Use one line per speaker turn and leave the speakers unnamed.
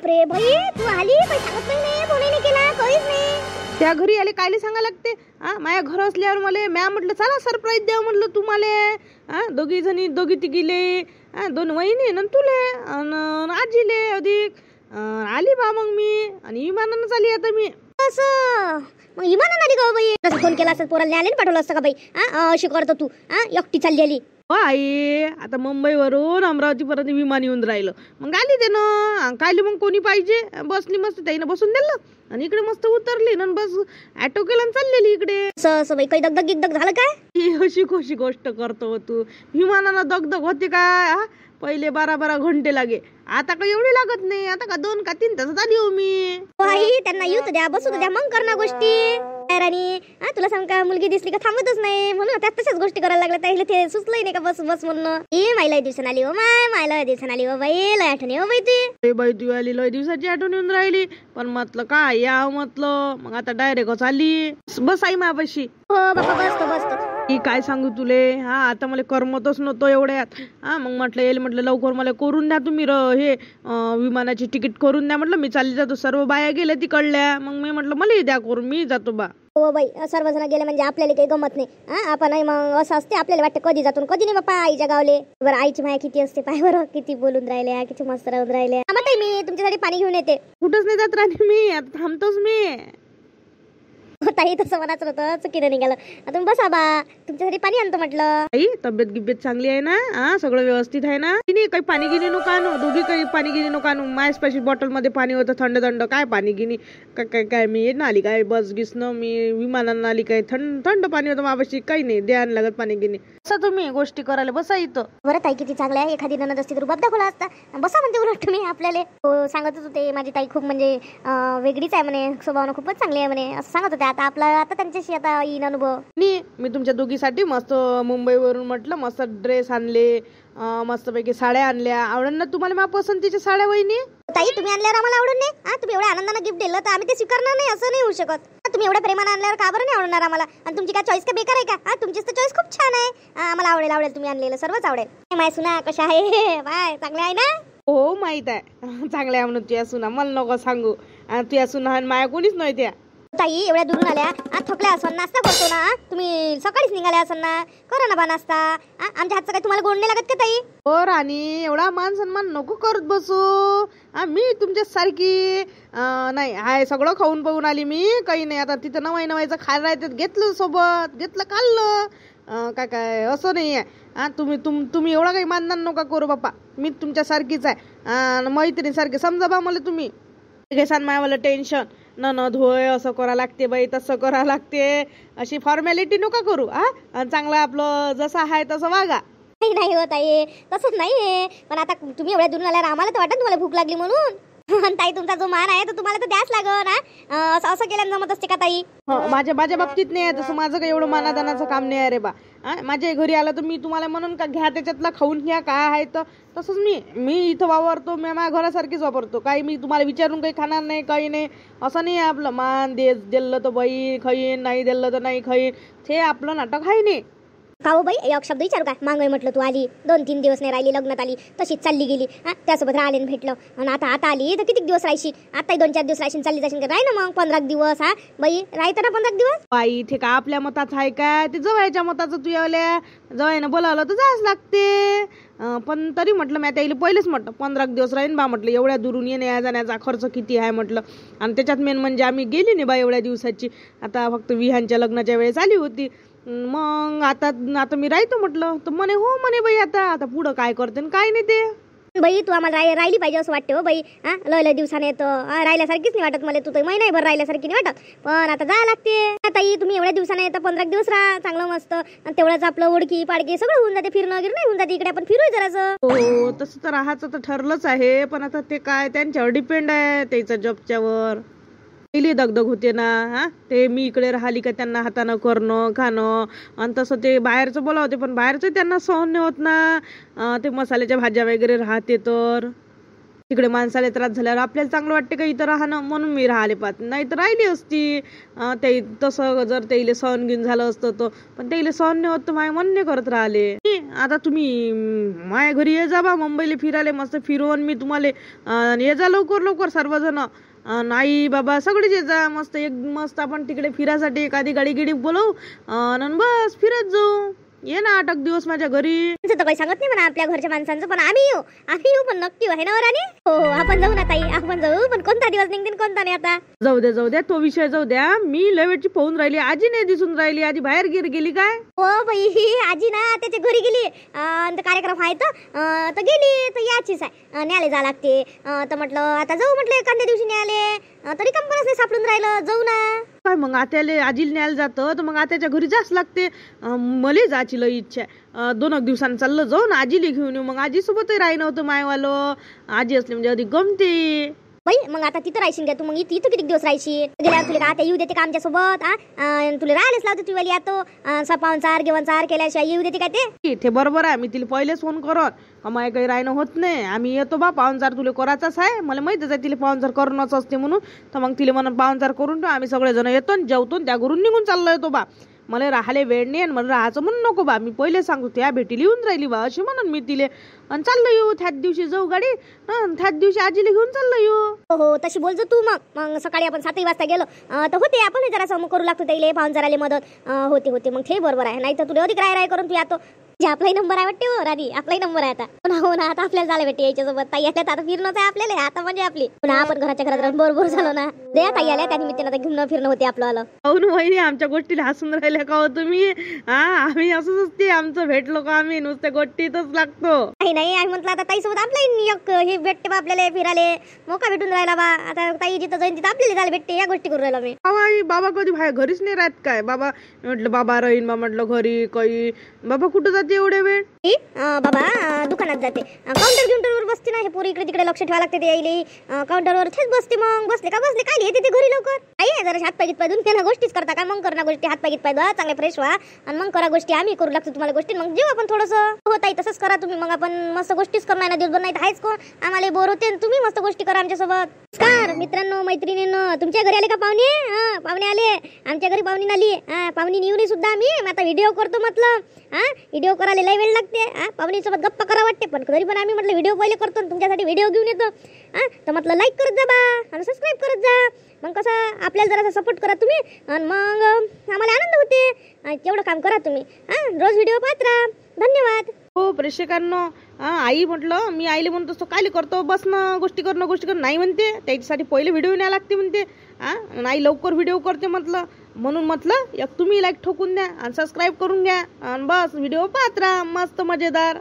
बापरे बाई, तू आली पण सांगत नाही, फोनही नाही केला, काहीच नाही.
त्या घरी आले कायले सांगा लागते. माझ्या घर असल्यावर मला म्या म्हटलं चला सरप्राईज द्या म्हटलं तुम्हाला. दोघी जणी दोघी तिघीले, दोन वहिनी न तुले अन आजीले अधिक आली बा. मग मी आणि विमानानं आली आता मी.
असं मग इमानानं आली का बाई? कसं फोन केला असं पोराला आले पाठवलं असतं का बाई? अशी करतो तू, एकटी चालली आली.
हो आई, आता मुंबईवरून अमरावतीपर्यंत विमान येऊन राहिलं, मग आली ते ना. कायले मग कोणी पाहिजे, बसली मस्त त्याईनं बसून दिलं आणि इकडे मस्त उतरली ना, बस ऑटो केला आणि चाललेली इकडे.
असं बाई, काही दगदग गिगदग झालं काय?
ही अशी कशी गोष्ट करतो तू. विमानानं दगदग होते काय? पहिले 12-12 घंटे लागे, आता काही एवढे लागत नाही. आता का 2 का 3 तासात आली हो मी.
बाई, त्यांना येऊ तर द्या, बसू तर द्या, मग कर ना गोष्टी. राणी, तुला सांग का, मुलगी दिसली का थांबतच नाही, म्हणून त्या तशाच गोष्टी करायला लागल्या. त्याला ते सुचलंय नाही का बस बस म्हणून. मायला दिवसानं आली हो, मायला दिवसानं आली हो बाई, लय आठवण हो बाई ती.
बाई तू आली, लय दिवसाची आठवण येऊन राहिली. पण म्हटलं काय याव म्हटलं, मग आता डायरेक्ट आली. बस आई मापाशी.
हो बाबा, बसतो बसतो.
ही काय सांगू तुले, आता मला करमतच नव्हतं एवढ्यात. मग म्हटलं येईल, म्हटलं लवकर मला करून द्या तुम्ही हे विमानाची तिकीट करून द्या. म्हटलं मी चालली जातो, सर्व बाया गेल्या तिकडल्या. मग मी म्हटलं मला द्या करून, मी जातो बा.
हो बाई, सर्वजण गेले म्हणजे आपल्याला काही गमत नाही. आपण मग असं असते, आपल्याला वाटतं कधी जातो कधी नाही बाप्पा आईच्या गावले. बरं, आईची माया किती असते पाय बरं, किती बोलून राहिल्या, किती मस्त राहून राहिल्या. मी तुमच्यासाठी पाणी घेऊन येते.
कुठंच नाही जात राणी मी, आता थांबतोच मी.
ताई, तसं म्हणायचं होतं, चुकीनं निघालं. तुम्ही बसा बा, तुमच्यासाठी पाणी आणतो म्हटलं.
आई, तब्येत गिब्येत चांगली आहे ना? सगळं व्यवस्थित आहे ना? काही पाणी गिनी नको आणू, दोघी काही पाणी गिनी नको आणू. माझ्यापाशी बॉटल मध्ये पाणी होतं थंड थंड. काय पाणी गिनी काय काय मी येत ना आली काय बस गिसनं, मी विमानानं आली काय? थंड पाणी होतं माझ्यापाशी, काही नाही द्यायला लागत पाणी गिनी. असं तुम्ही गोष्टी करायला बसा इथं.
बरं ताई, किती चांगलं आहे. एखादी ननद असती तर रुबाब दाखवला असता. बसा म्हणते उलट तुम्ही आपल्याला. सांगतच होते माझी ताई खूप म्हणजे वेगळीच आहे म्हणे, स्वभावानं खूपच चांगली आहे म्हणे, असं सांगत होते. आता त्यांच्याशी आता येईन अनुभव.
मी तुमच्या दोघीसाठी मस्त मुंबईवरून म्हटलं मस्त ड्रेस आणले, मस्तपैकी साड्या आणल्या. आवडन ना तुम्हाला माझ्या पसंतीच्या साड्या वहिनी?
ताई, तुम्ही आणल्यावर आम्हाला आवडून नाही. तुम्ही एवढ्या आनंदाने गिफ्ट दिलं तर आम्ही ते स्वीकारणार नाही, असं नाही होऊ शकत. तुम्ही एवढ्या प्रेमाने आणल्यावर का बरं नाही आवडणार आम्हाला? आणि तुमची काय चॉईस का बेकार आहे का? तुमचीच तर चॉईस खूप छान आहे. आम्हाला आवडेल तुम्ही आणलेलं सर्वच आवडेल. माय सुना कशा आहे? बाय, चांगले आहे ना?
हो माहित आहे, चांगले आहे म्हणून. तुझ्या सुना मला नको सांगू, तुझ्या सुना माया कोणीच नाही त्या.
ताई, एवढ्या दुरून आल्या, थकल्या असं नाश्ता करतो ना. तुम्ही सकाळीच निघाल्या असं ना, करा ना बा नाश्ता. आमच्या हातचं काही तुम्हाला गोड नाही लागत का ताई?
हो राणी, एवढा मान सन्मान नको करत बसू. मी तुमच्या सारखी नाही आहे. सगळं खाऊन पाहून आली मी, काही नाही. आता तिथं नवायचं खायला राहतात, घेतलं सोबत, घेतलं खाल्लं. काय असं नाही आहे. तुम्ही एवढा काही मानधन नका करू बाप्पा. मी तुमच्या सारखीच आहे, मैत्रिणी सारखी समजा बा मला तुम्ही. घेसान मायावाला टेन्शन ननद होय, असं करा लागते बाई, तसं करा लागते, अशी फॉर्मॅलिटी नका करू. चांगलं आपलं जसं आहे तसं वागा.
नाही होत आहे, तसंच नाही. पण आता तुम्ही एवढ्या दूर आल्यावर आम्हाला तर वाटत तुम्हाला भूक लागली म्हणून. ताई, तुमचा जो मान आहे तो तुम्हाला तर द्याच लागल. असं केल्यानं जमत असते का ताई?
माझ्या बाबतीत नाही आहे तसं. माझं काही एवढं मानादानाचं काम नाही आहे रे बा. माझ्या घरी आलं तर मी तुम्हाला म्हणून का घ्या त्याच्यातला खाऊन घ्या काय आहे तर तसंच मी इथं वावरतो. मी माझ्या घरासारखीच वापरतो. काही मी तुम्हाला विचारून काही खाणार नाही, काही नाही, असं नाही. आपलं मान दिलं तर बाई खाईन, नाही दिलं तर नाही खाईन, ते आपलं नाटक आहे नाही.
का हो बाई, एक शब्द विचारू का? मागं म्हटलं तू आली 2-3 दिवस नाही राहिली, लग्नात आली तशीच चालली गेली. त्यासोबत राहिले भेटलं, आणि आता आली तर किती दिवस राहायची? आता 2-4 दिवस राहायची, चालली जाशील का? राही ना मग 15 दिवस. बाई, राहतं ना 15 दिवस.
बाई, इथे का आपल्या मताचं आहे काय? ते जवळच्या मताचं तू यावल्या जवळनं बोलावलं तर जायच लागते. पण तरी म्हटलं मी त्याला पहिलेच म्हटलं 15 दिवस राहीन बा म्हटलं. एवढ्या दुरून येण्या जाण्याचा खर्च किती आहे म्हटलं. आणि त्याच्यात मेन म्हणजे आम्ही गेली नाही बा एवढ्या दिवसाची. आता फक्त विहानच्या लग्नाच्या वेळेस आली होती. मग आता मी राहतो म्हटलं तर म्हणे हो म्हणे बाई, आता पुढं काय करते काय नाही ते.
बाई, तू आम्हाला राहिली पाहिजे असं वाटते हो बाई. लय दिवसाने येतं, राहिल्यासारखीच नाही वाटत मला. तू तर महिनाभर राहिल्यासारखी नाही वाटत, पण आता जायला लागते. ताई, तुम्ही एवढ्या दिवसाने येतं, 15 दिवस राहा चांगलं मस्त. तेवढंच आपलं ओळखी पाडकी सगळं होऊन जाते, फिरणं वगैरे नाही होऊन जाते. इकडे आपण फिरू जरासं.
हो, तसं तर राहायचं तर ठरलंच आहे, पण आता ते काय त्यांच्यावर डिपेंड आहे, त्याच्या जॉबच्यावर. पहिली दगदग होते ना. ते मी इकडे राहिली का त्यांना हातानं करणं खाणं, आणि तसं ते बाहेरचं बोलावते, पण बाहेरचं त्यांना सहन नाही होत ना. ते मसाल्याच्या भाज्या वगैरे राहते तर तिकडे माणसाला त्रास झाल्यावर आपल्याला चांगलं वाटते का इथं राहणं, म्हणून मी राहिले पाहत नाही तर राहिली असती. ते तसं जर त्याला सहन घेऊन झालं असतं तर, पण त्याला सहन नाही होत तर माझ्या मन नाही करत राहिले. आता तुम्ही माझ्या घरी ये जा बा मुंबईला फिरायला, मस्त फिरवून मी तुम्हाला. ये जा लवकर लवकर सर्वजण. नाही बाबा सगळेच ये जा, मस्त एक मस्त आपण तिकडे फिरायसाठी एखादी गाडी गिडी बोलवू आणि बस फिरत जाऊ. ये ना 8 दिवस माझ्या घरी.
तर काही सांगत नाही म्हणा आपल्या घरच्या माणसांचं, पण आम्ही येऊ पण नक्की आहे ना वराने. हो आपण जाऊ ना ताई, आपण जाऊ, पण कोणता दिवस निघतील कोणता नाही. आता
जाऊ द्या तो विषय जाऊ द्या. मी लय वेळची पाहून राहिली, आजी नाही दिसून राहिली. आजी बाहेर गेली काय?
हो बाई, आजी ना त्याच्या घरी गेली. कार्यक्रम आहे तर गेली तर याचीच आहे, न्यायला जा लागते. तर म्हटलं आता जाऊ, म्हटलं एखाद्या दिवशी न्यायला, तरी कंपनच नाही सापडून राहिलं. जाऊ ना
काय मग आत्याला आजीला न्यायला जातं तर मग आत्याच्या घरी जास्त लागते. मला जायची लई इच्छा आहे. 2 दिवसांनी चाललं जाऊन आजीला घेऊन येऊ. मग आजी सोबतही राही नव्हतं मायवालं. आजी असली म्हणजे अधिक गमते
बाई. मग आता तिथं राहशील का तू? मग इथं किती दिवस राहशील? गेल्यावर तुला आता येऊ देते का आमच्या सोबत? तुला राहिलेच लावते तू वाली येतो सपावनचार घेवनचार केल्याशिवाय येऊ देते का ते
बरोबर आहे. मी तिला पहिलेच फोन करत का माय काही राहणं होत नाही, आम्ही येतो बा, पाहुणचार तुला करायचाच आहे. मला माहितच आहे तिला पाहुणचार करूनच असते म्हणून. तर मग तिला म्हणून पाहुणचार करून ठेव, आम्ही सगळेजण येतो जेवतो त्या घरून निघून चाललो येतो बा. मला राहायला वेळ नाही आणि मला राहायचं म्हणून नको बा. मी पहिले सांगतो त्या भेटीला येऊन राहिली बा अशी म्हणून मी तिले. आणि चाललो येऊ त्याच दिवशी जाऊ गाडी, त्याच दिवशी आजीला घेऊन चाललो येऊ.
हो तशी बोलतो तू. मग सकाळी आपण 7 वाजता गेलो तर होते आपण जरा करू लागतो त्याला पाहुणचाराले मदत होते. मग ते बरोबर आहे. नाही तर तुला अधिक राय करून तू येतो. जे आपलाही नंबर आहे वाटते हो राधी, आपलाही नंबर आहे आता. हो ना आता आपल्याला झालं भेटे याच्यासोबत. ताई आल्या आता फिरणंच आहे आपल्याला आता, म्हणजे आपली पुन्हा आपण घराच्या घरात राहून बरोबर झालो ना. दे ताई आल्या त्या निमित्तानं आता घेऊन फिरणं होते आपलं आलं.
हो ना वहिनी, आमच्या गोष्टीला हसून राहिल्या का हो तुम्ही? आम्ही असंच असते आमचं, भेटलो का आम्ही नुसत्या गोष्टीतच लागतो.
नाही आम्ही म्हटलं आता ताई सोबत आपला हे भेटते बा आपल्याला फिरायला, मोका भेटून राहिला बा. आता ताई जिथं जाईन तिथं आपल्याला झालं भेटते, या गोष्टी करून राहिलो मी.
बाबा कधी बाहेर घरीच नाही राहत काय? बाबा म्हटलं बाबा राहीन बा, म्हटलं घरी काही. बाबा कुठं जाते एवढे वेळ?
बाबा दुकानात जाते. काउंटर बसते ना, हे पोरी इकडे तिकडे लक्ष ठेवा लागते. यायला काउंटरवर थेच बसते. मग बसले काय येते ते घरी लवकर. आई जरा हात पाय पाय धुवून त्यांना गोष्टीच करता का? मग करणं गोष्टी, हात पाय पाय धुवा, चांगले फ्रेश व्हा आणि मग करा गोष्टी. आम्ही करू लागतो तुम्हाला गोष्टी. मग जेव्हा आपण थोडंसं होत आहे तसंच करा तुम्ही. मग आपण मस्त गोष्टीच करणार ना, दिवसभर नाही तर आहेच कोण, आम्हाला बोर होते. तुम्ही मस्त गोष्टी करा आमच्यासोबत. नमस्कार मित्रांनो मैत्रिणींनो, तुमच्या घरी आले का पाहुणे? पाहुणे आले आमच्या घरी, पाहुणे आली. पाहुणे येऊन सुद्धा आम्ही आता व्हिडिओ करतो म्हटलं. व्हिडिओ करायला लय वेळ लागते. पाहुणीसोबत गप्पा करा वाटते, पण तरी पण आम्ही म्हटलं व्हिडिओ पहिले करतो, तुमच्यासाठी व्हिडिओ घेऊन येतो. तर म्हटलं लाईक करत जा बा आणि सबस्क्राईब करत जा. मग कसं आपल्याला जरासा सपोर्ट करा तुम्ही आणि मग आम्हाला आनंद होते. तेवढं काम करा तुम्ही. रोज व्हिडिओ पाहत राहा. धन्यवाद.
हो प्रेक्षकांनो, आई म्हटलं मी आईले म्हणतो असतो काय करतो बसणं गोष्टी करणं नाही म्हणते. त्याच्यासाठी पहिले व्हिडिओ न्याय लागते म्हणते. नाही लवकर व्हिडिओ करते म्हटलं, म्हणून म्हटलं एक तुम्ही लाईक ठोकून द्या आणि सबस्क्राईब करून घ्या आणि बस व्हिडिओ पाहत राहा मस्त मजेदार.